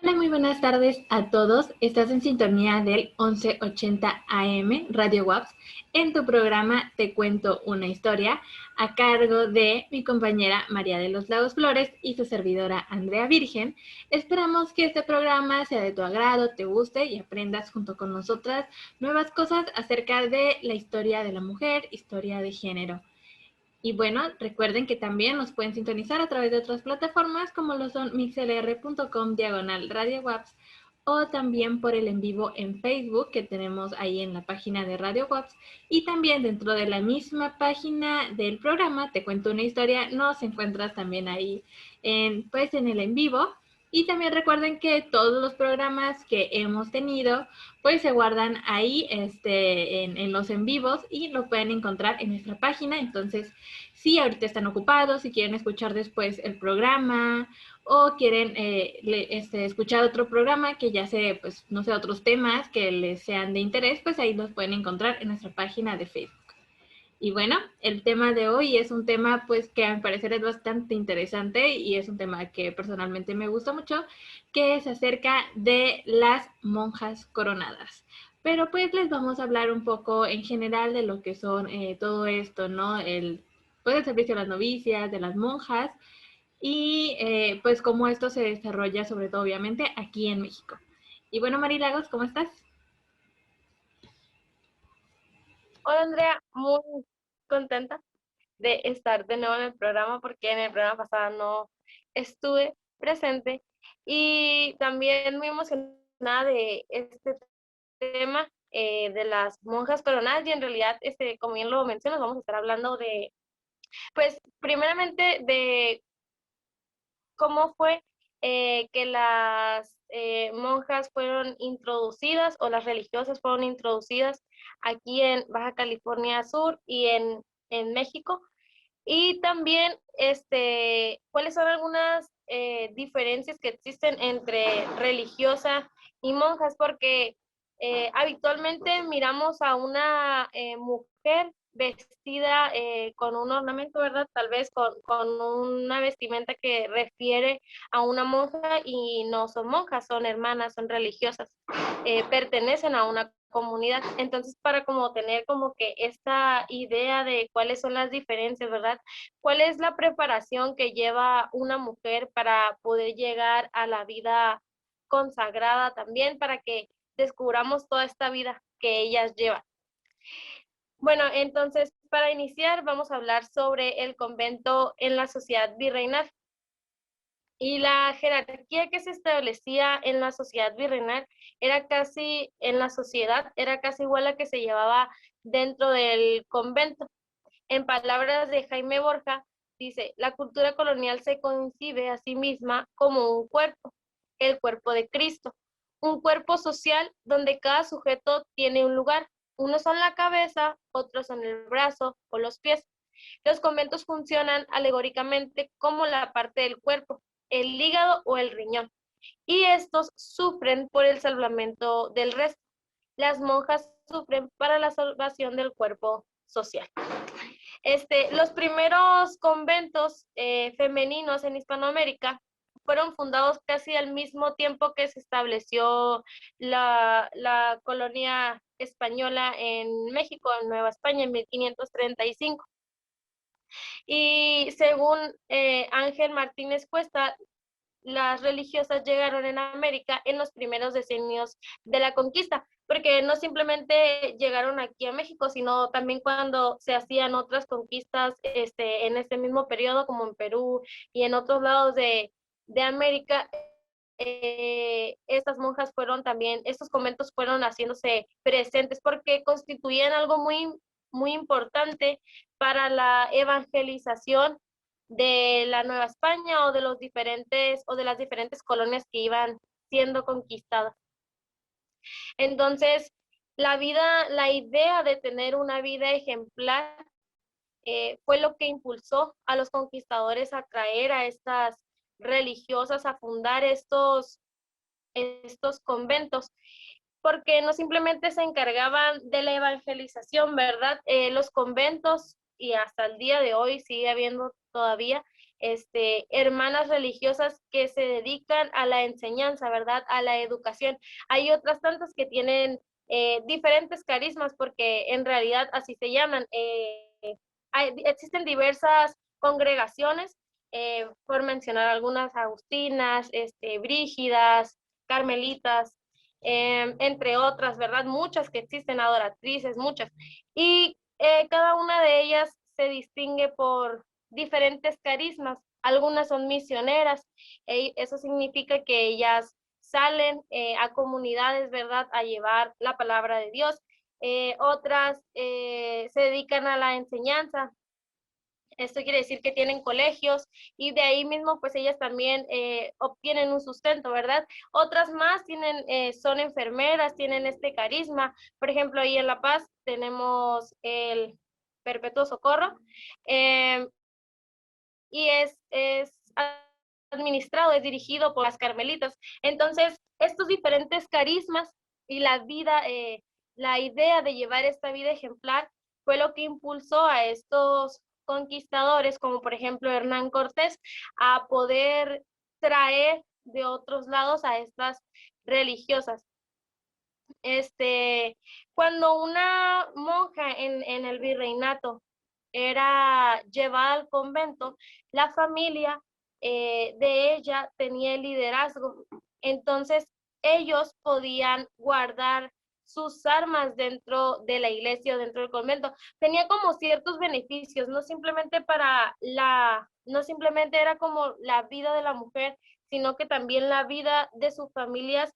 Hola, muy buenas tardes a todos. Estás en sintonía del 1180 AM Radio WAPS en tu programa Te Cuento una Historia, a cargo de mi compañera María de los Lagos Flores y su servidora Andrea Virgen. Esperamos que este programa sea de tu agrado, te guste y aprendas junto con nosotras nuevas cosas acerca de la historia de la mujer, historia de género. Y bueno, recuerden que también nos pueden sintonizar a través de otras plataformas como lo son mixlr.com/Radio Waps o también por el en vivo en Facebook que tenemos ahí en la página de Radio Waps, y también dentro de la misma página del programa Te Cuento una Historia nos encuentras también ahí en el en vivo. Y también recuerden que todos los programas que hemos tenido pues se guardan ahí en los en vivos y lo pueden encontrar en nuestra página. Entonces, si ahorita están ocupados, si quieren escuchar después el programa o quieren escuchar otro programa que ya sea, pues, no sé, otros temas que les sean de interés, pues ahí los pueden encontrar en nuestra página de Facebook. Y bueno, el tema de hoy es un tema pues que a mi parecer es bastante interesante y es un tema que personalmente me gusta mucho, que es acerca de las monjas coronadas. Pero pues les vamos a hablar un poco en general de lo que son todo esto, ¿no? Pues el servicio a las novicias, de las monjas y pues cómo esto se desarrolla sobre todo obviamente aquí en México. Y bueno, Marilagos, ¿cómo estás? Hola Andrea, muy contenta de estar de nuevo en el programa porque en el programa pasado no estuve presente y también muy emocionada de este tema de las monjas coronadas y en realidad, como bien lo mencionas, vamos a estar hablando de, pues primeramente de cómo fue que las monjas fueron introducidas o las religiosas fueron introducidas aquí en Baja California Sur y en México. Y también, cuáles son algunas diferencias que existen entre religiosa y monjas, porque habitualmente miramos a una mujer vestida con un ornamento, ¿verdad? Tal vez con una vestimenta que refiere a una monja y no son monjas, son hermanas, son religiosas, pertenecen a una comunidad. Entonces, para como tener como que esta idea de cuáles son las diferencias, ¿verdad? ¿Cuál es la preparación que lleva una mujer para poder llegar a la vida consagrada también, para que descubramos toda esta vida que ellas llevan? Bueno, entonces, para iniciar, vamos a hablar sobre el convento en la sociedad virreinal. Y la jerarquía que se establecía en la sociedad virreinal era casi, en la sociedad, era casi igual a la que se llevaba dentro del convento. En palabras de Jaime Borja, dice, la cultura colonial se concibe a sí misma como un cuerpo, el cuerpo de Cristo, un cuerpo social donde cada sujeto tiene un lugar. Unos son la cabeza, otros son el brazo o los pies. Los conventos funcionan alegóricamente como la parte del cuerpo, el hígado o el riñón, y estos sufren por el salvamento del resto. Las monjas sufren para la salvación del cuerpo social. Los primeros conventos femeninos en Hispanoamérica fueron fundados casi al mismo tiempo que se estableció la colonia española en México, en Nueva España, en 1535. Y según Ángel Martínez Cuesta, las religiosas llegaron en América en los primeros decenios de la conquista, porque no simplemente llegaron aquí a México, sino también cuando se hacían otras conquistas en este mismo periodo, como en Perú y en otros lados de América. Estas monjas fueron también, estos conventos fueron haciéndose presentes porque constituían algo muy, muy importante para la evangelización de la Nueva España o de los diferentes o de las diferentes colonias que iban siendo conquistadas. Entonces, la idea de tener una vida ejemplar fue lo que impulsó a los conquistadores a traer a estas religiosas a fundar estos conventos, porque no simplemente se encargaban de la evangelización, ¿verdad? Los conventos, y hasta el día de hoy sigue habiendo todavía, hermanas religiosas que se dedican a la enseñanza, ¿verdad? A la educación. Hay otras tantas que tienen diferentes carismas, porque en realidad así se llaman. Existen diversas congregaciones, por mencionar algunas, agustinas, brígidas, carmelitas, entre otras, ¿verdad? Muchas que existen, adoratrices, muchas. Y cada una de ellas se distingue por diferentes carismas. Algunas son misioneras, eso significa que ellas salen a comunidades, ¿verdad?, a llevar la palabra de Dios. Otras se dedican a la enseñanza. Esto quiere decir que tienen colegios y de ahí mismo pues ellas también obtienen un sustento, ¿verdad? Otras más tienen, son enfermeras, tienen este carisma. Por ejemplo, ahí en La Paz tenemos el Perpetuo Socorro, y es administrado, es dirigido por las carmelitas. Entonces, estos diferentes carismas y la vida, la idea de llevar esta vida ejemplar fue lo que impulsó a estos conquistadores, como por ejemplo Hernán Cortés, a poder traer de otros lados a estas religiosas. Cuando una monja en el virreinato era llevada al convento, la familia de ella tenía el liderazgo. Entonces, ellos podían guardar sus armas dentro de la iglesia o dentro del convento. Tenía como ciertos beneficios, no simplemente era como la vida de la mujer, sino que también la vida de sus familias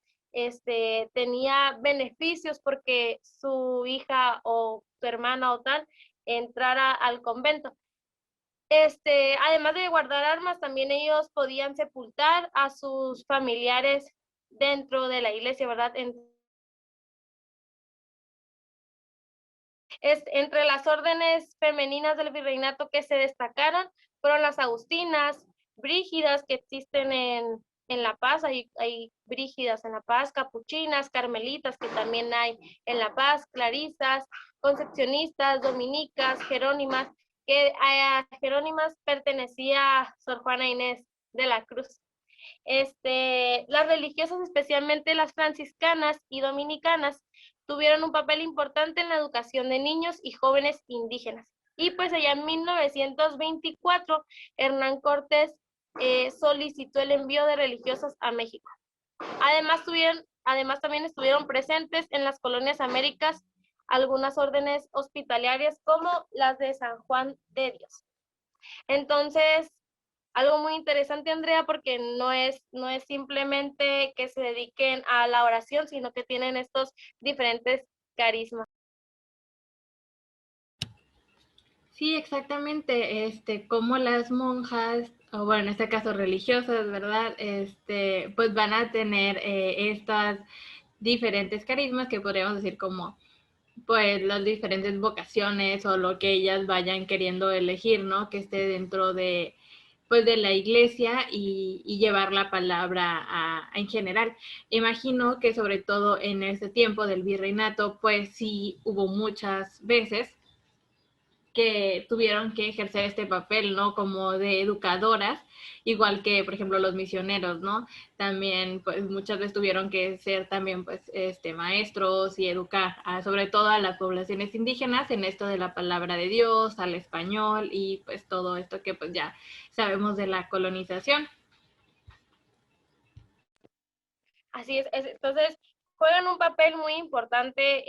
tenía beneficios porque su hija o su hermana o tal entrara al convento. Además de guardar armas, también ellos podían sepultar a sus familiares dentro de la iglesia, ¿verdad? Entre las órdenes femeninas del virreinato que se destacaron fueron las agustinas, brígidas, que existen en La Paz, hay brígidas en La Paz, capuchinas, carmelitas, que también hay en La Paz, clarisas, concepcionistas, dominicas, jerónimas, que a Jerónimas pertenecía Sor Juana Inés de la Cruz. Las religiosas, especialmente las franciscanas y dominicanas, tuvieron un papel importante en la educación de niños y jóvenes indígenas. Y pues allá en 1924, Hernán Cortés solicitó el envío de religiosas a México. Además también estuvieron presentes en las colonias Américas algunas órdenes hospitalarias como las de San Juan de Dios. Entonces, algo muy interesante, Andrea, porque no es simplemente que se dediquen a la oración, sino que tienen estos diferentes carismas. Sí, exactamente, como las monjas, o bueno, en este caso religiosas, ¿verdad? Pues van a tener estas diferentes carismas que podríamos decir como, pues, las diferentes vocaciones o lo que ellas vayan queriendo elegir, ¿no? Que esté dentro de, pues, de la iglesia y llevar la palabra en general. Imagino que sobre todo en este tiempo del virreinato, pues sí hubo muchas veces que tuvieron que ejercer este papel, ¿no? Como de educadoras, igual que, por ejemplo, los misioneros, ¿no? También, pues, muchas veces tuvieron que ser también, pues, maestros y educar, sobre todo a las poblaciones indígenas en esto de la palabra de Dios, al español y, pues, todo esto que, pues, ya sabemos de la colonización. Así es, entonces juegan un papel muy importante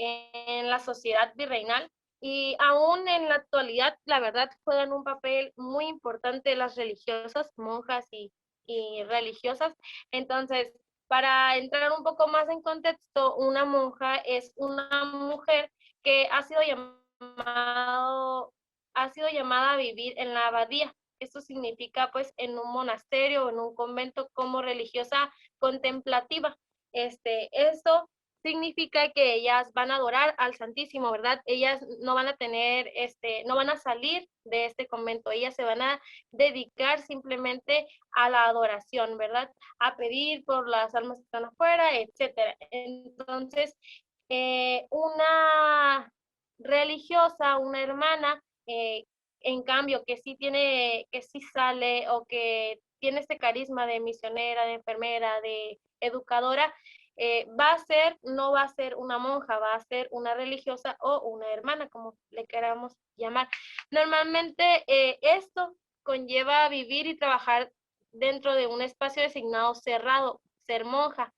en la sociedad virreinal y aún en la actualidad, la verdad, juegan un papel muy importante las religiosas, monjas y religiosas. Entonces, para entrar un poco más en contexto, una monja es una mujer que ha sido llamada a vivir en la abadía. Esto significa pues en un monasterio o en un convento como religiosa contemplativa. Esto significa que ellas van a adorar al Santísimo, ¿verdad? Ellas no van a tener, no van a salir de este convento, ellas se van a dedicar simplemente a la adoración, ¿verdad? A pedir por las almas que están afuera, etcétera. Entonces, una religiosa, una hermana, en cambio, que sí sale o que tiene este carisma de misionera, de enfermera, de educadora, no va a ser una monja, va a ser una religiosa o una hermana, como le queramos llamar. Normalmente esto conlleva vivir y trabajar dentro de un espacio designado cerrado, ser monja.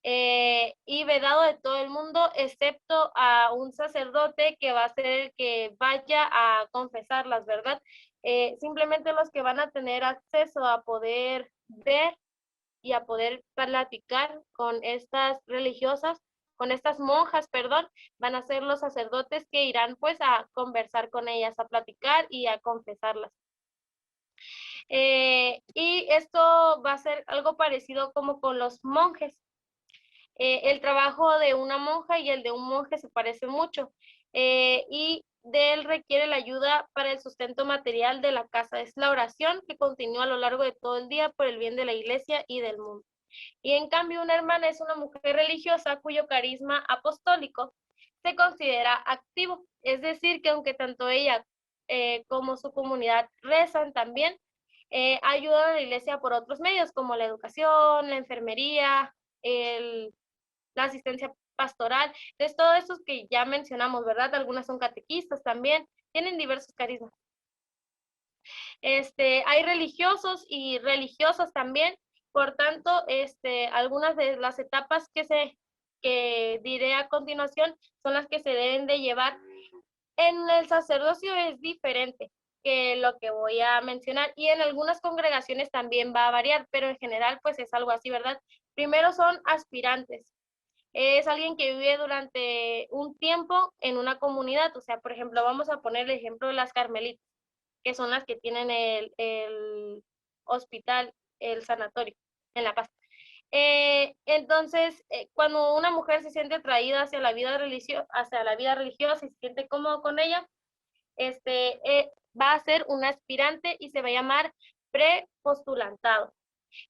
Y vedado de todo el mundo, excepto a un sacerdote que va a ser el que vaya a confesarlas, ¿verdad? Simplemente los que van a tener acceso a poder ver y a poder platicar con estas religiosas, con estas monjas, perdón, van a ser los sacerdotes que irán pues a conversar con ellas, a platicar y a confesarlas. Y esto va a ser algo parecido como con los monjes. El trabajo de una monja y el de un monje se parece mucho, y de él requiere la ayuda para el sustento material de la casa. Es la oración que continúa a lo largo de todo el día por el bien de la iglesia y del mundo. Y en cambio una hermana es una mujer religiosa cuyo carisma apostólico se considera activo, es decir, que aunque tanto ella como su comunidad rezan también, ayudan a la iglesia por otros medios como la educación, la enfermería, la asistencia pastoral. Entonces, todos esos que ya mencionamos, ¿verdad? Algunas son catequistas también, tienen diversos carismas. Hay religiosos y religiosas también, por tanto, algunas de las etapas que diré a continuación son las que se deben de llevar. En el sacerdocio es diferente que lo que voy a mencionar, y en algunas congregaciones también va a variar, pero en general pues es algo así, ¿verdad? Primero son aspirantes. Es alguien que vive durante un tiempo en una comunidad, o sea, por ejemplo, vamos a poner el ejemplo de las carmelitas, que son las que tienen el hospital, el sanatorio en La Paz. Entonces, cuando una mujer se siente atraída hacia la vida religiosa y se siente cómodo con ella, va a ser un aspirante y se va a llamar prepostulantado.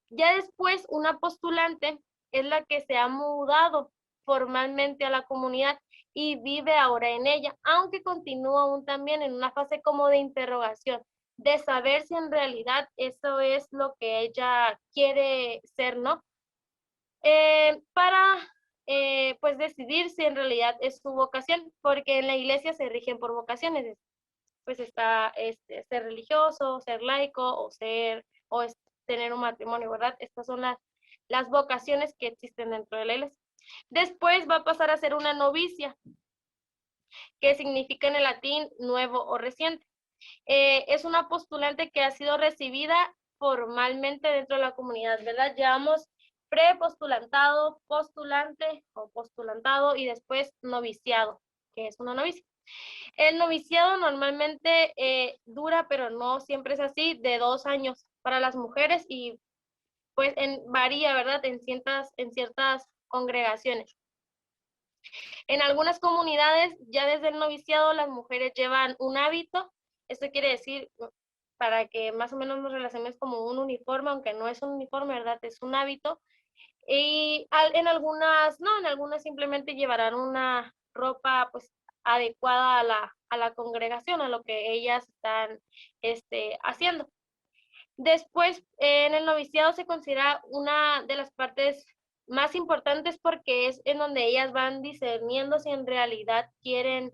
Ya después, una postulante es la que se ha mudado formalmente a la comunidad y vive ahora en ella, aunque continúa aún también en una fase como de interrogación, de saber si en realidad eso es lo que ella quiere ser, ¿no? Para pues decidir si en realidad es su vocación, porque en la iglesia se rigen por vocaciones, pues está ser religioso, ser laico o tener un matrimonio, ¿verdad? Estas son las vocaciones que existen dentro de la iglesia. Después va a pasar a ser una novicia, que significa en el latín nuevo o reciente. Es una postulante que ha sido recibida formalmente dentro de la comunidad, ¿verdad? Llevamos prepostulantado, postulante o postulantado y después noviciado, que es una novicia. El noviciado normalmente dura, pero no siempre es así, de 2 años para las mujeres y pues varía, ¿verdad? En ciertas congregaciones. En algunas comunidades, ya desde el noviciado, las mujeres llevan un hábito. Esto quiere decir, para que más o menos nos relacionemos, como un uniforme, aunque no es un uniforme, ¿verdad? Es un hábito. Y en algunas simplemente llevarán una ropa pues adecuada a la congregación, a lo que ellas están haciendo. Después, en el noviciado se considera una de las partes más importantes porque es en donde ellas van discerniendo si en realidad quieren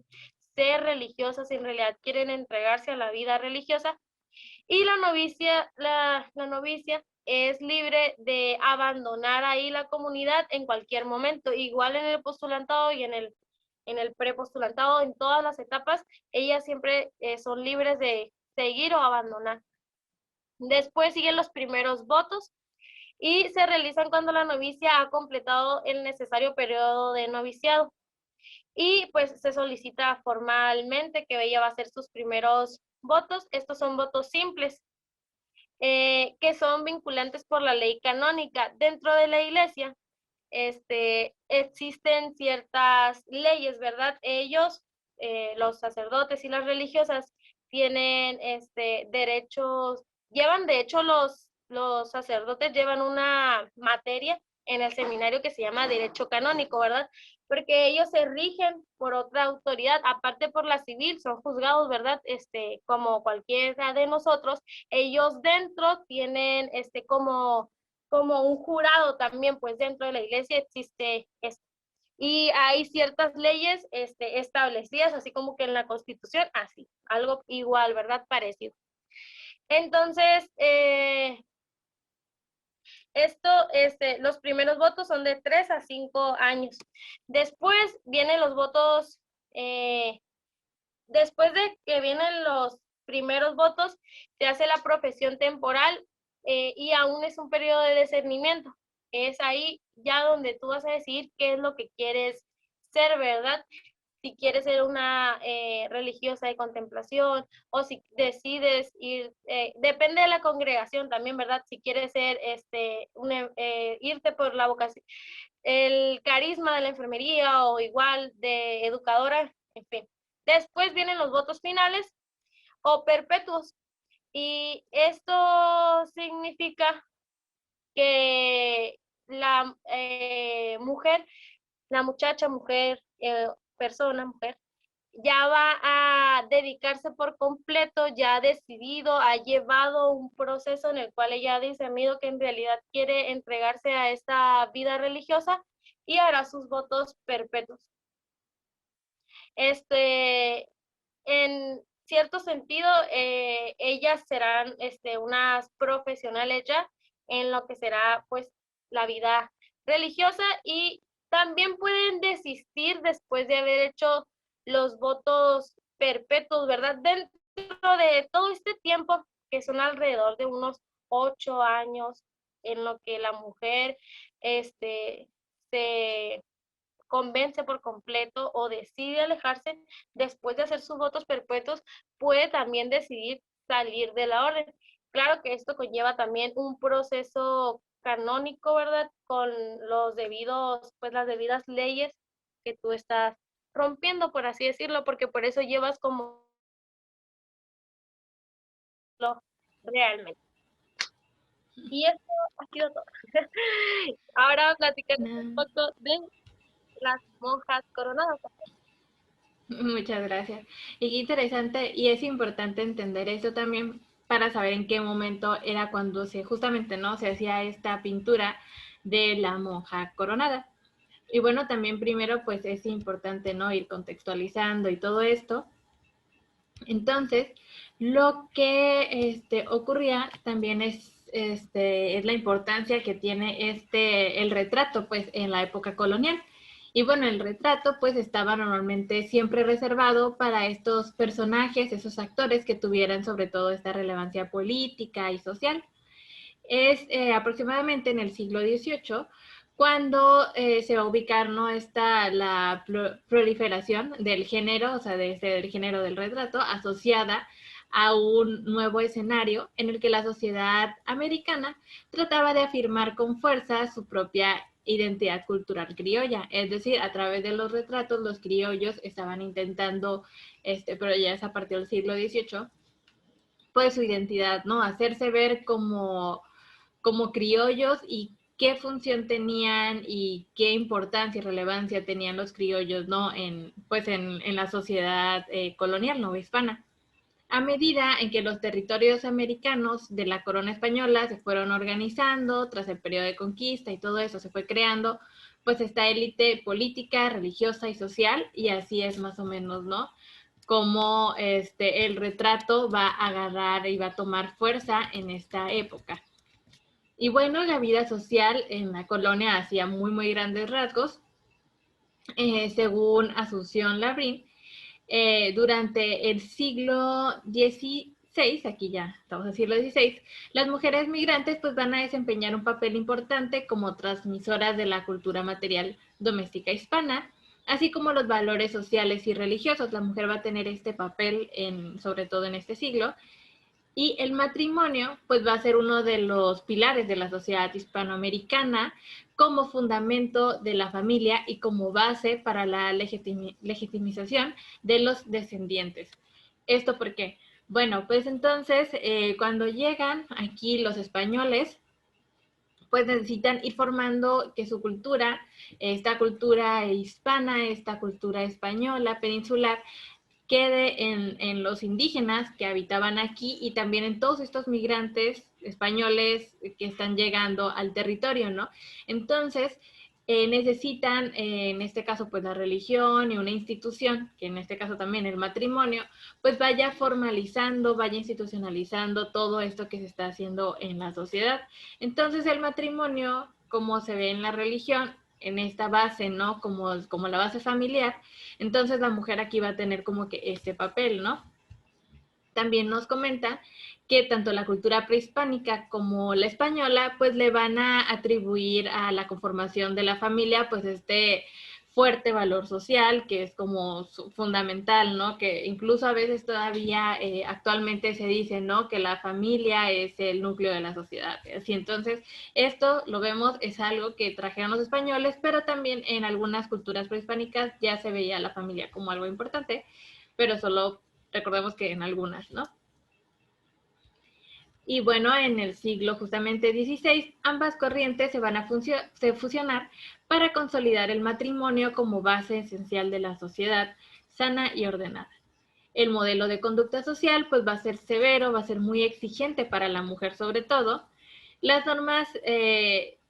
ser religiosas, si en realidad quieren entregarse a la vida religiosa. Y la novicia es libre de abandonar ahí la comunidad en cualquier momento, igual en el postulantado y en el prepostulantado, en todas las etapas, ellas siempre son libres de seguir o abandonar. Después siguen los primeros votos y se realizan cuando la novicia ha completado el necesario periodo de noviciado. Y pues se solicita formalmente que ella va a hacer sus primeros votos. Estos son votos simples, que son vinculantes por la ley canónica. Dentro de la iglesia existen ciertas leyes, ¿verdad? Ellos, los sacerdotes y las religiosas, tienen derechos, de hecho los sacerdotes llevan una materia en el seminario que se llama Derecho Canónico, ¿verdad? porque ellos se rigen por otra autoridad, aparte por la civil, son juzgados, ¿verdad? Como cualquiera de nosotros, ellos dentro tienen como un jurado también, pues dentro de la iglesia existe esto. Y hay ciertas leyes establecidas, así como que en la Constitución, así, algo igual, ¿verdad? Parecido. Entonces, los primeros votos son de 3 a 5 años. Después vienen los votos, después de que vienen los primeros votos, se hace la profesión temporal y aún es un periodo de discernimiento. Es ahí ya donde tú vas a decidir qué es lo que quieres ser, ¿verdad? Si quieres ser una religiosa de contemplación o si decides ir, depende de la congregación también, ¿verdad? Si quieres ser, irte por la vocación, el carisma de la enfermería o igual de educadora, en fin. Después vienen los votos finales o perpetuos y esto significa que la mujer, la muchacha, mujer, persona, mujer, ya va a dedicarse por completo, ya ha decidido, ha llevado un proceso en el cual ella ha discernido que en realidad quiere entregarse a esta vida religiosa y hará sus votos perpetuos. En cierto sentido, ellas serán unas profesionales ya en lo que será pues la vida religiosa y también pueden desistir después de haber hecho los votos perpetuos, ¿verdad? Dentro de todo este tiempo, que son alrededor de unos 8 años, en lo que la mujer se convence por completo o decide alejarse después de hacer sus votos perpetuos, puede también decidir salir de la orden. Claro que esto conlleva también un proceso canónico, ¿verdad? Con los debidos, pues las debidas leyes que tú estás rompiendo, por así decirlo, porque por eso llevas como lo realmente. Y esto ha sido todo. Ahora platicaremos un poco de las monjas coronadas. Muchas gracias. Y qué interesante, y es importante entender eso también para saber en qué momento era cuando justamente, ¿no? Se hacía esta pintura de la monja coronada. Y bueno, también primero pues es importante, ¿no? Ir contextualizando y todo esto. Entonces, lo que ocurría también es la importancia que tiene el retrato pues en la época colonial. Y bueno, el retrato pues estaba normalmente siempre reservado para estos personajes, esos actores que tuvieran sobre todo esta relevancia política y social. Es aproximadamente en el siglo XVIII cuando se va a ubicar, ¿no? La proliferación del género, o sea, del género del retrato, asociada a un nuevo escenario en el que la sociedad americana trataba de afirmar con fuerza su propia identidad cultural criolla. Es decir, a través de los retratos, los criollos estaban intentando, pero ya es a partir del siglo XVIII, pues su identidad, ¿no? Hacerse ver como criollos y qué función tenían y qué importancia y relevancia tenían los criollos, ¿no? Pues en la sociedad colonial novohispana. A medida en que los territorios americanos de la corona española se fueron organizando tras el periodo de conquista y todo eso se fue creando, pues esta élite política, religiosa y social, y así es más o menos, ¿no? Como el retrato va a agarrar y va a tomar fuerza en esta época. Y bueno, la vida social en la colonia hacía muy, muy grandes rasgos. Según Asunción Labrín, durante el siglo XVI, aquí ya estamos en el siglo XVI, las mujeres migrantes pues van a desempeñar un papel importante como transmisoras de la cultura material doméstica hispana, así como los valores sociales y religiosos. La mujer va a tener este papel sobre todo en este siglo. Y el matrimonio, pues va a ser uno de los pilares de la sociedad hispanoamericana como fundamento de la familia y como base para la legitimización de los descendientes. ¿Esto por qué? Bueno, pues entonces cuando llegan aquí los españoles, pues necesitan ir formando que su cultura, esta cultura hispana, esta cultura española, peninsular, quede en los indígenas que habitaban aquí y también en todos estos migrantes españoles que están llegando al territorio, ¿no? Entonces, necesitan, en este caso, pues la religión y una institución, que en este caso también el matrimonio, pues vaya formalizando, vaya institucionalizando todo esto que se está haciendo en la sociedad. Entonces, el matrimonio, como se ve en la religión, en esta base, ¿no? Como la base familiar, entonces la mujer aquí va a tener como que este papel, ¿no? También nos comenta que tanto la cultura prehispánica como la española pues le van a atribuir a la conformación de la familia pues este fuerte valor social que es como fundamental, ¿no? Que incluso a veces todavía actualmente se dice, ¿no? Que la familia es el núcleo de la sociedad. Así entonces esto lo vemos es algo que trajeron los españoles, pero también en algunas culturas prehispánicas ya se veía la familia como algo importante, pero solo recordemos que en algunas, ¿no? Y bueno, en el siglo justamente XVI, ambas corrientes se van a fusionar para consolidar el matrimonio como base esencial de la sociedad sana y ordenada. El modelo de conducta social pues va a ser severo, va a ser muy exigente para la mujer sobre todo. Las normas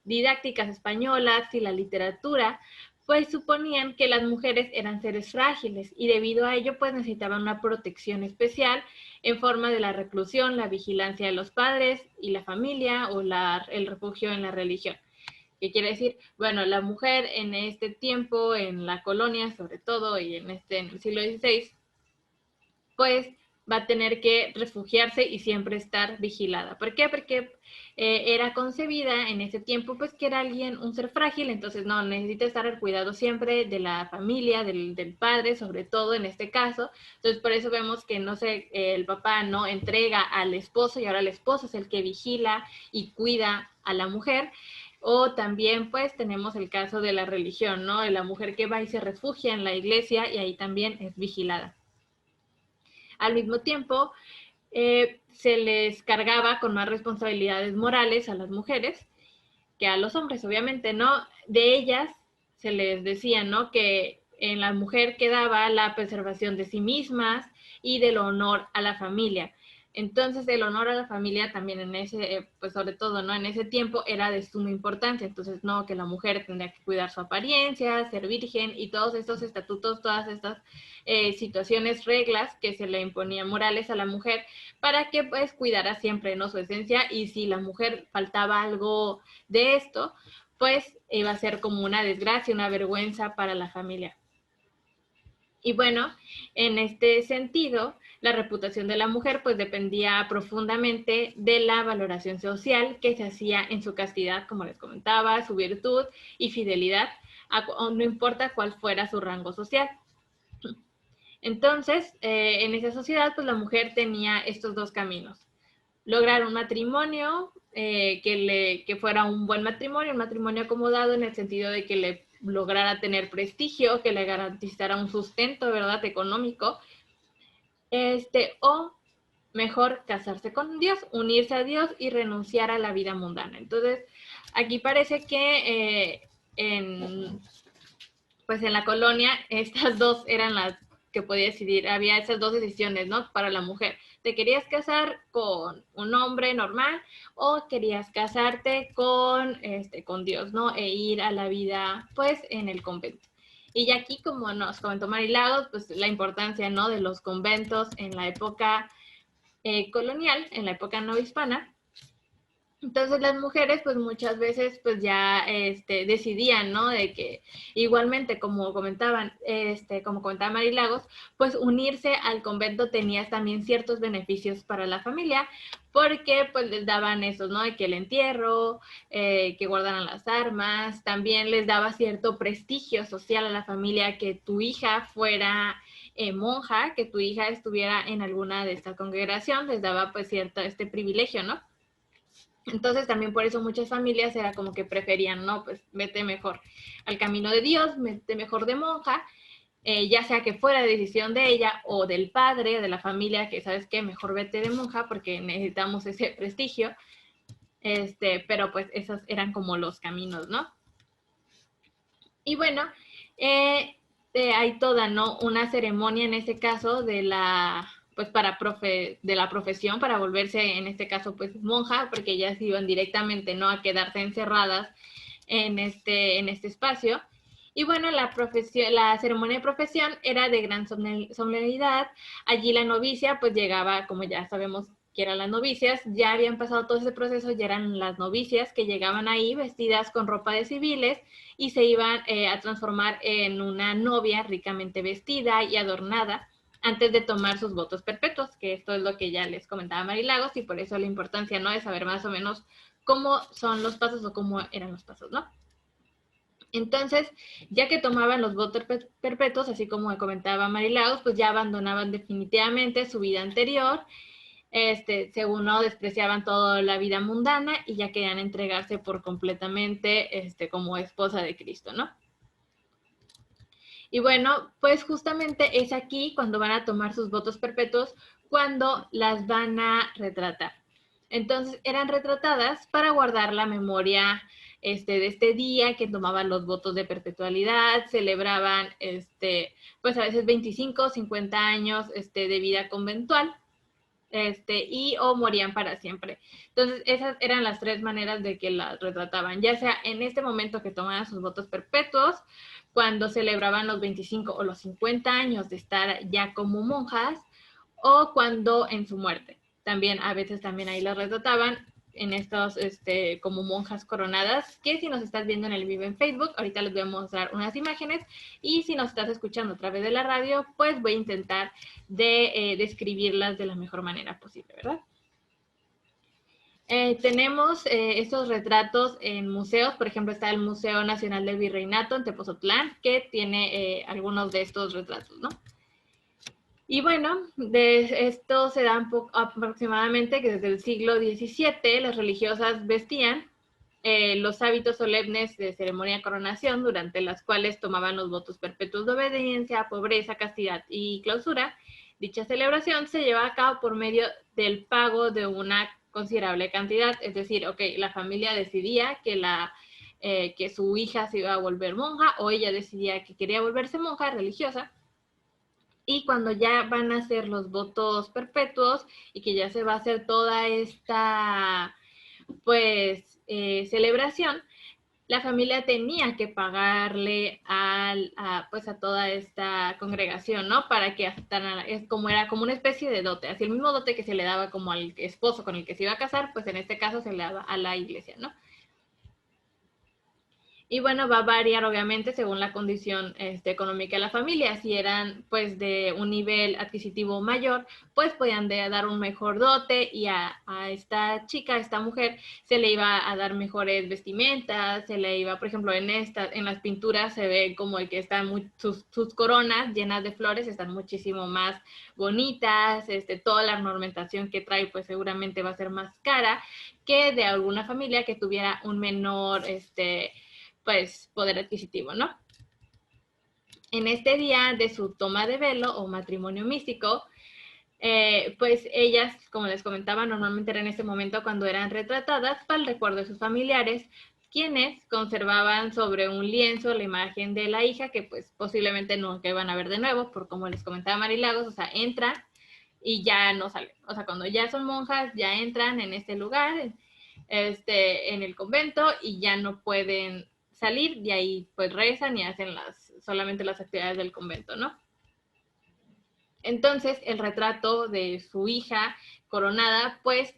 didácticas españolas y la literatura pues suponían que las mujeres eran seres frágiles y debido a ello pues necesitaban una protección especial en forma de la reclusión, la vigilancia de los padres y la familia o el refugio en la religión. ¿Qué quiere decir? Bueno, la mujer en este tiempo, en la colonia sobre todo y en el siglo XVI, pues va a tener que refugiarse y siempre estar vigilada. ¿Por qué? Porque era concebida en ese tiempo, pues que era alguien, un ser frágil, entonces no, necesita estar al cuidado siempre de la familia, del padre, sobre todo en este caso. Entonces por eso vemos que no sé, el papá no entrega al esposo y ahora el esposo es el que vigila y cuida a la mujer. O también pues tenemos el caso de la religión, ¿no? De la mujer que va y se refugia en la iglesia y ahí también es vigilada. Al mismo tiempo, se les cargaba con más responsabilidades morales a las mujeres que a los hombres, obviamente, ¿no? De ellas se les decía, ¿no? Que en la mujer quedaba la preservación de sí mismas y del honor a la familia. Entonces, el honor a la familia también en ese, pues sobre todo, ¿no? En ese tiempo era de suma importancia. Entonces, no, que la mujer tendría que cuidar su apariencia, ser virgen y todos estos estatutos, todas estas situaciones, reglas que se le imponían morales a la mujer para que pues cuidara siempre, ¿no? Su esencia y si la mujer faltaba algo de esto, pues iba a ser como una desgracia, una vergüenza para la familia. Y bueno, en este sentido, la reputación de la mujer pues dependía profundamente de la valoración social que se hacía en su castidad, como les comentaba, su virtud y fidelidad, no importa cuál fuera su rango social. Entonces, en esa sociedad, pues la mujer tenía estos dos caminos. Lograr un matrimonio que fuera un buen matrimonio, un matrimonio acomodado en el sentido de que le lograra tener prestigio, que le garantizara un sustento, ¿verdad?, económico, o mejor casarse con Dios, unirse a Dios y renunciar a la vida mundana. Entonces, aquí parece que pues en la colonia estas dos eran las que podía decidir, había esas dos decisiones, ¿no? Para la mujer. ¿Te querías casar con un hombre normal o querías casarte con Dios, ¿no? E ir a la vida, pues, en el convento. Y ya aquí, como nos comentó Marilagos, pues la importancia, ¿no? De los conventos en la época colonial, en la época novohispana. Entonces las mujeres pues muchas veces pues ya decidían, ¿no? De que igualmente como como comentaba Marilagos, pues unirse al convento tenía también ciertos beneficios para la familia porque pues les daban esos, ¿no? De que el entierro, que guardaran las armas, también les daba cierto prestigio social a la familia que tu hija fuera monja, que tu hija estuviera en alguna de esta congregación, les daba pues cierto privilegio, ¿no? Entonces también por eso muchas familias era como que preferían, no, pues vete mejor al camino de Dios, vete mejor de monja, ya sea que fuera decisión de ella o del padre, de la familia, que sabes qué, mejor vete de monja porque necesitamos ese prestigio. pero pues esos eran como los caminos, ¿no? Y bueno, hay toda, ¿no? Una ceremonia en este caso de la, pues de la profesión, para volverse en este caso pues monja, porque ellas iban directamente, ¿no? A quedarse encerradas en este espacio. Y bueno, la ceremonia de profesión era de gran solemnidad. Allí la novicia pues llegaba, como ya sabemos que eran las novicias, ya habían pasado todo ese proceso, ya eran las novicias que llegaban ahí vestidas con ropa de civiles y se iban a transformar en una novia ricamente vestida y adornada antes de tomar sus votos perpetuos, que esto es lo que ya les comentaba Marilagos, y por eso la importancia, ¿no?, de saber más o menos cómo son los pasos o cómo eran los pasos, ¿no? Entonces, ya que tomaban los votos perpetuos, así como comentaba Marilagos, pues ya abandonaban definitivamente su vida anterior, según no, despreciaban toda la vida mundana y ya querían entregarse por completamente como esposa de Cristo, ¿no? Y bueno, pues justamente es aquí cuando van a tomar sus votos perpetuos, cuando las van a retratar. Entonces eran retratadas para guardar la memoria de este día, que tomaban los votos de perpetualidad, celebraban pues a veces 25, 50 años de vida conventual, y o morían para siempre. Entonces esas eran las tres maneras de que las retrataban, ya sea en este momento que tomaban sus votos perpetuos, cuando celebraban los 25 o los 50 años de estar ya como monjas, o cuando en su muerte. También a veces también ahí las retrataban en estos como monjas coronadas, que si nos estás viendo en el vivo en Facebook, ahorita les voy a mostrar unas imágenes, y si nos estás escuchando a través de la radio, pues voy a intentar de describirlas de la mejor manera posible, ¿verdad? Tenemos estos retratos en museos. Por ejemplo, está el Museo Nacional del Virreinato en Tepozotlán, que tiene algunos de estos retratos, ¿no? Y bueno, de esto se da aproximadamente que desde el siglo XVII las religiosas vestían los hábitos solemnes de ceremonia de coronación, durante las cuales tomaban los votos perpetuos de obediencia, pobreza, castidad y clausura. Dicha celebración se lleva a cabo por medio del pago de una considerable cantidad, es decir, la familia decidía que su hija se iba a volver monja, o ella decidía que quería volverse monja religiosa. Y cuando ya van a hacer los votos perpetuos y que ya se va a hacer toda esta, pues, celebración, la familia tenía que pagarle pues a toda esta congregación, ¿no? Para que aceptaran, era como una especie de dote, así el mismo dote que se le daba como al esposo con el que se iba a casar, pues en este caso se le daba a la iglesia, ¿no? Y bueno, va a variar obviamente según la condición económica de la familia. Si eran pues de un nivel adquisitivo mayor, pues podían dar un mejor dote, y a esta chica, a esta mujer, se le iba a dar mejores vestimentas, se le iba, por ejemplo, en las pinturas se ve como el que están sus coronas llenas de flores, están muchísimo más bonitas, toda la ornamentación que trae pues seguramente va a ser más cara que de alguna familia que tuviera un menor, pues, poder adquisitivo, ¿no? En este día de su toma de velo o matrimonio místico, pues ellas, como les comentaba, normalmente era en ese momento cuando eran retratadas para el recuerdo de sus familiares, quienes conservaban sobre un lienzo la imagen de la hija, que pues posiblemente nunca iban a ver de nuevo, por como les comentaba Marilagos, o sea, entran y ya no salen. O sea, cuando ya son monjas, ya entran en este lugar, en el convento, y ya no pueden salir, y ahí pues rezan y hacen solamente las actividades del convento, ¿no? Entonces el retrato de su hija coronada pues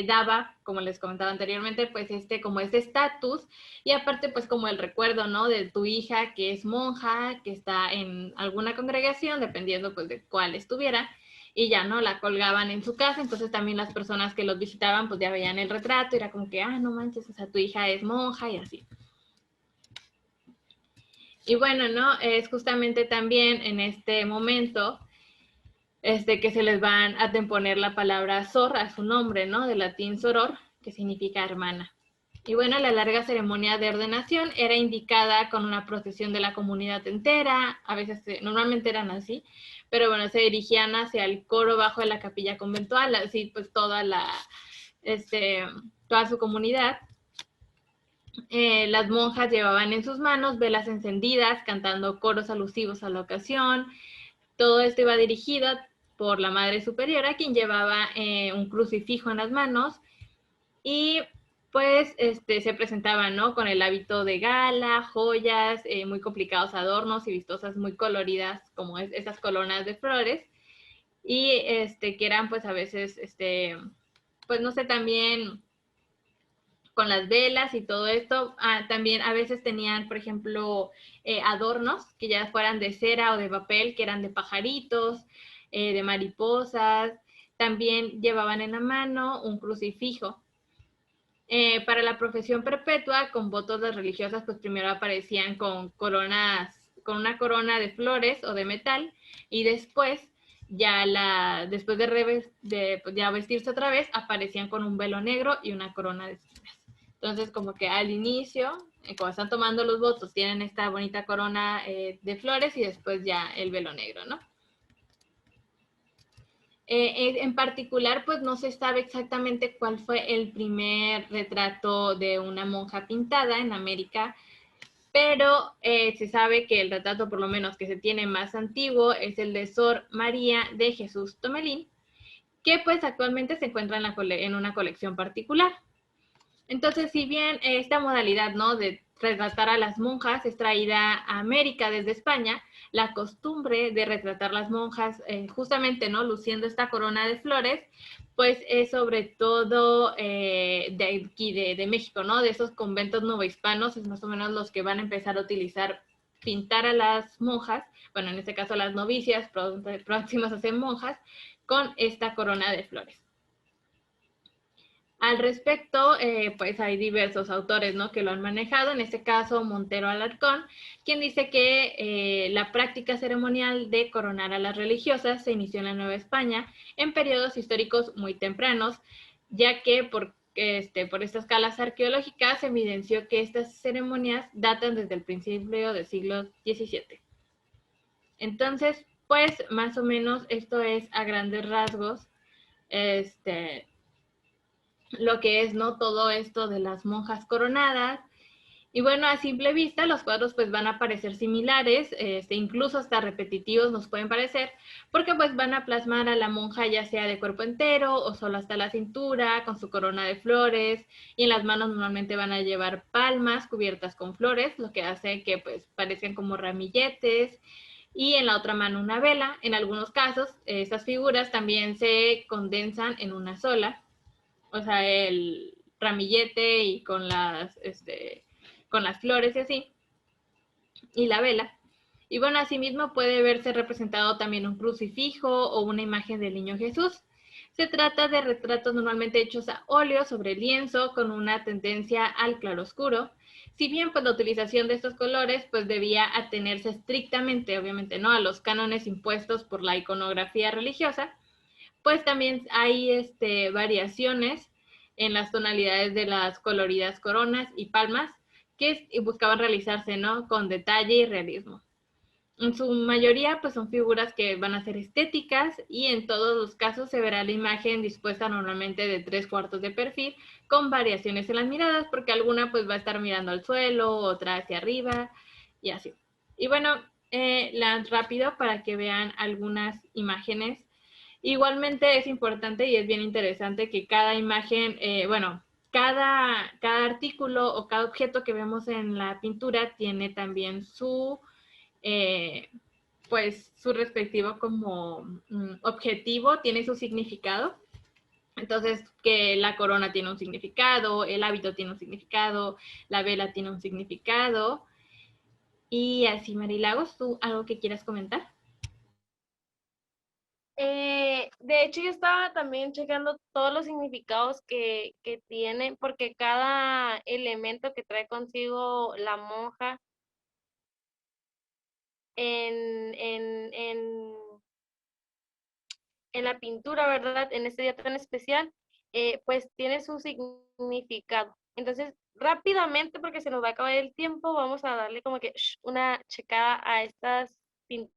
daba, como les comentaba anteriormente, pues como este estatus, y aparte pues como el recuerdo, ¿no?, de tu hija que es monja, que está en alguna congregación, dependiendo pues de cuál estuviera, y ya, ¿no?, la colgaban en su casa. Entonces también las personas que los visitaban pues ya veían el retrato y era como que, no manches, o sea, tu hija es monja y así. Y bueno, ¿no?, es justamente también en este momento que se les van a poner la palabra Sor a su nombre, ¿no?, de latín soror, que significa hermana. Y bueno, la larga ceremonia de ordenación era indicada con una procesión de la comunidad entera, a veces normalmente eran así, pero bueno, se dirigían hacia el coro bajo de la capilla conventual, así pues toda la, toda su comunidad. Las monjas llevaban en sus manos velas encendidas, cantando coros alusivos a la ocasión. Todo esto iba dirigido por la Madre Superiora, quien llevaba un crucifijo en las manos, y pues se presentaban, ¿no?, con el hábito de gala, joyas, muy complicados adornos y vistosas muy coloridas, como esas coronas de flores, y que eran pues a veces, pues no sé, también con las velas y todo esto. También a veces tenían, por ejemplo, adornos que ya fueran de cera o de papel, que eran de pajaritos, de mariposas. También llevaban en la mano un crucifijo. Para la profesión perpetua, con votos de religiosas, pues primero aparecían con coronas, con una corona de flores o de metal, y después, después de ya vestirse otra vez, aparecían con un velo negro y una corona de espinas. Entonces, como que al inicio, cuando están tomando los votos, tienen esta bonita corona de flores, y después ya el velo negro, ¿no? En particular, pues no se sabe exactamente cuál fue el primer retrato de una monja pintada en América, pero se sabe que el retrato, por lo menos que se tiene más antiguo, es el de Sor María de Jesús Tomelín, que pues actualmente se encuentra en una colección particular. Entonces, si bien esta modalidad, ¿no?, de retratar a las monjas es traída a América desde España, la costumbre de retratar las monjas, justamente, ¿no?, luciendo esta corona de flores, pues es sobre todo de aquí, de México, ¿no?, de esos conventos novohispanos, es más o menos los que van a empezar a utilizar, pintar a las monjas, bueno, en este caso las novicias próximas a ser monjas, con esta corona de flores. Al respecto, pues hay diversos autores, ¿no?, que lo han manejado. En este caso, Montero Alarcón, quien dice que la práctica ceremonial de coronar a las religiosas se inició en la Nueva España en periodos históricos muy tempranos, ya que por estas escalas arqueológicas se evidenció que estas ceremonias datan desde el principio del siglo XVII. Entonces, pues más o menos esto es a grandes rasgos lo que es, ¿no?, todo esto de las monjas coronadas. Y bueno, a simple vista los cuadros pues van a parecer similares, incluso hasta repetitivos nos pueden parecer, porque pues van a plasmar a la monja ya sea de cuerpo entero o solo hasta la cintura, con su corona de flores, y en las manos normalmente van a llevar palmas cubiertas con flores, lo que hace que pues parezcan como ramilletes, y en la otra mano una vela. En algunos casos, estas figuras también se condensan en una sola, o sea, el ramillete y con las flores y así, y la vela. Y bueno, asimismo puede verse representado también un crucifijo o una imagen del niño Jesús. Se trata de retratos normalmente hechos a óleo sobre lienzo con una tendencia al claroscuro. Si bien pues la utilización de estos colores pues debía atenerse estrictamente, obviamente, ¿no?, a los cánones impuestos por la iconografía religiosa, pues también hay variaciones en las tonalidades de las coloridas coronas y palmas que buscaban realizarse, ¿no?, con detalle y realismo. En su mayoría, pues son figuras que van a ser estéticas, y en todos los casos se verá la imagen dispuesta normalmente de 3/4 de perfil, con variaciones en las miradas, porque alguna pues va a estar mirando al suelo, otra hacia arriba, y así. Y bueno, rápido para que vean algunas imágenes. Igualmente es importante y es bien interesante que cada imagen, cada artículo o cada objeto que vemos en la pintura tiene también eh, su respectivo como objetivo, tiene su significado. Entonces, que la corona tiene un significado, el hábito tiene un significado, la vela tiene un significado. Y así, Marilagos, ¿tú algo que quieras comentar? De hecho, yo estaba también checando todos los significados que tiene, porque cada elemento que trae consigo la monja en, en, en, en la pintura, ¿verdad? En este día tan especial, pues tiene su significado. Entonces, rápidamente, porque se nos va a acabar el tiempo, vamos a darle como que una checada a estas pinturas.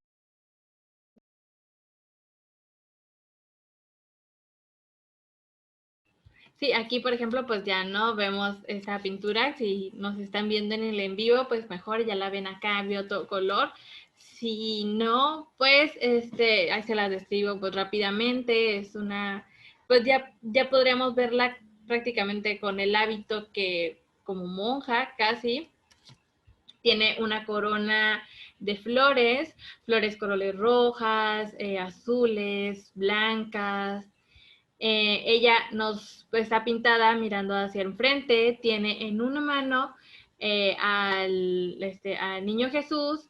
Sí, aquí por ejemplo pues ya no vemos esa pintura, si nos están viendo en el en vivo pues mejor ya la ven acá, vio otro color. Si no, pues ahí se la describo pues rápidamente, es una, pues ya podríamos verla prácticamente con el hábito que como monja casi, tiene una corona de flores, flores corolas rojas, azules, blancas. Ella nos pues, está pintada mirando hacia enfrente, tiene en una mano al niño Jesús,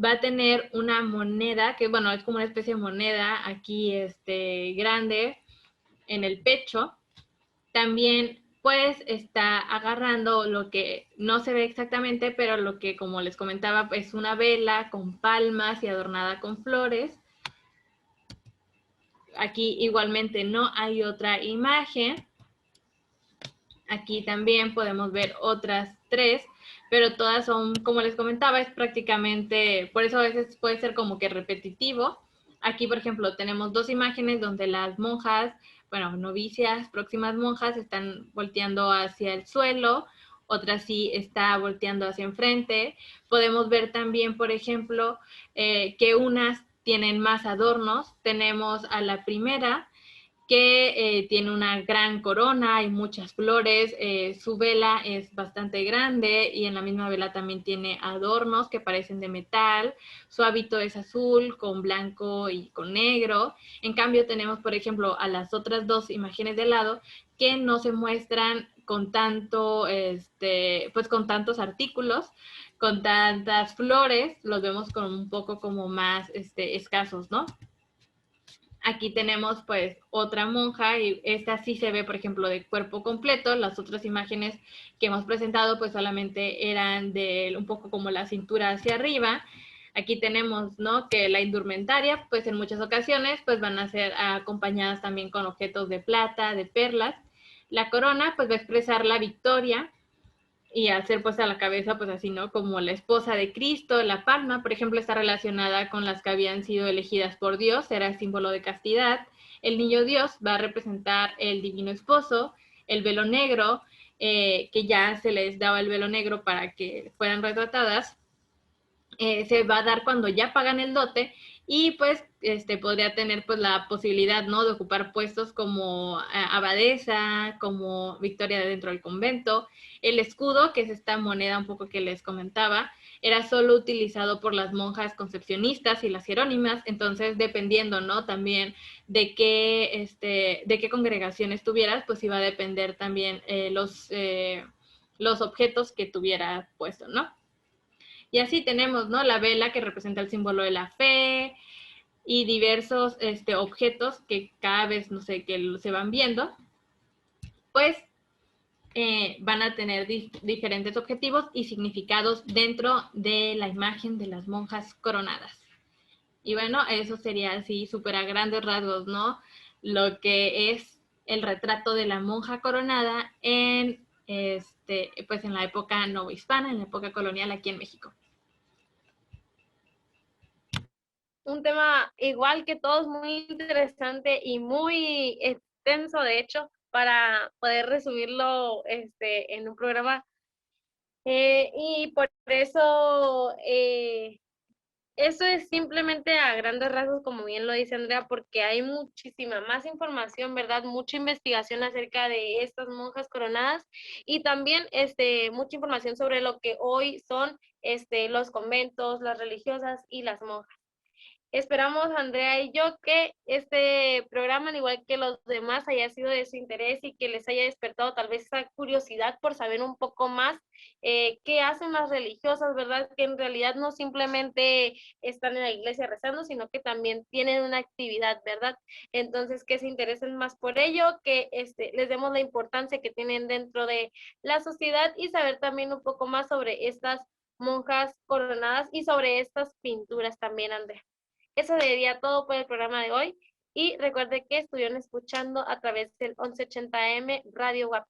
va a tener una moneda, que bueno, es como una especie de moneda aquí grande en el pecho. También pues está agarrando lo que no se ve exactamente, pero lo que como les comentaba es una vela con palmas y adornada con flores. Aquí igualmente no hay otra imagen. Aquí también podemos ver otras tres, pero todas son, como les comentaba, es prácticamente, por eso a veces puede ser como que repetitivo. Aquí, por ejemplo, tenemos dos imágenes donde las monjas, bueno, novicias, próximas monjas, están volteando hacia el suelo, otra sí está volteando hacia enfrente. Podemos ver también, por ejemplo, que unas tienen más adornos. Tenemos a la primera, que tiene una gran corona y muchas flores. Su vela es bastante grande y en la misma vela también tiene adornos que parecen de metal. Su hábito es azul con blanco y con negro. En cambio tenemos, por ejemplo, a las otras dos imágenes de lado que no se muestran con tanto, pues con tantos artículos, con tantas flores, los vemos con un poco como más escasos, ¿no? Aquí tenemos pues otra monja y esta sí se ve, por ejemplo, de cuerpo completo. Las otras imágenes que hemos presentado pues solamente eran de un poco como la cintura hacia arriba. Aquí tenemos, ¿no?, que la indumentaria pues en muchas ocasiones pues van a ser acompañadas también con objetos de plata, de perlas. La corona pues va a expresar la victoria y al ser puesta a la cabeza, pues así, ¿no? Como la esposa de Cristo, la palma, por ejemplo, está relacionada con las que habían sido elegidas por Dios, era símbolo de castidad. El niño Dios va a representar el divino esposo, el velo negro, que ya se les daba el velo negro para que fueran retratadas, se va a dar cuando ya pagan el dote y pues podría tener pues la posibilidad, ¿no?, de ocupar puestos como abadesa, como Victoria de dentro del convento. El escudo, que es esta moneda un poco que les comentaba, era solo utilizado por las monjas concepcionistas y las jerónimas, entonces dependiendo, ¿no?, también de qué congregación estuvieras, pues iba a depender también los objetos que tuviera puesto, ¿no? Y así tenemos, ¿no?, la vela, que representa el símbolo de la fe, y diversos objetos que cada vez, no sé, que se van viendo, pues van a tener diferentes objetivos y significados dentro de la imagen de las monjas coronadas. Y bueno, eso sería así súper a grandes rasgos, ¿no?, lo que es el retrato de la monja coronada en, pues en la época novohispana, en la época colonial aquí en México. Un tema igual que todos, muy interesante y muy extenso, de hecho, para poder resumirlo en un programa. Y por eso, eso es simplemente a grandes rasgos, como bien lo dice Andrea, porque hay muchísima más información, ¿verdad? Mucha investigación acerca de estas monjas coronadas y también mucha información sobre lo que hoy son los conventos, las religiosas y las monjas. Esperamos, Andrea y yo, que este programa, al igual que los demás, haya sido de su interés y que les haya despertado tal vez esa curiosidad por saber un poco más qué hacen las religiosas, ¿verdad? Que en realidad no simplemente están en la iglesia rezando, sino que también tienen una actividad, ¿verdad? Entonces, que se interesen más por ello, que les demos la importancia que tienen dentro de la sociedad y saber también un poco más sobre estas monjas coronadas y sobre estas pinturas también, Andrea. Eso sería todo por el programa de hoy. Y recuerde que estuvieron escuchando a través del 1180 AM Radio WAP.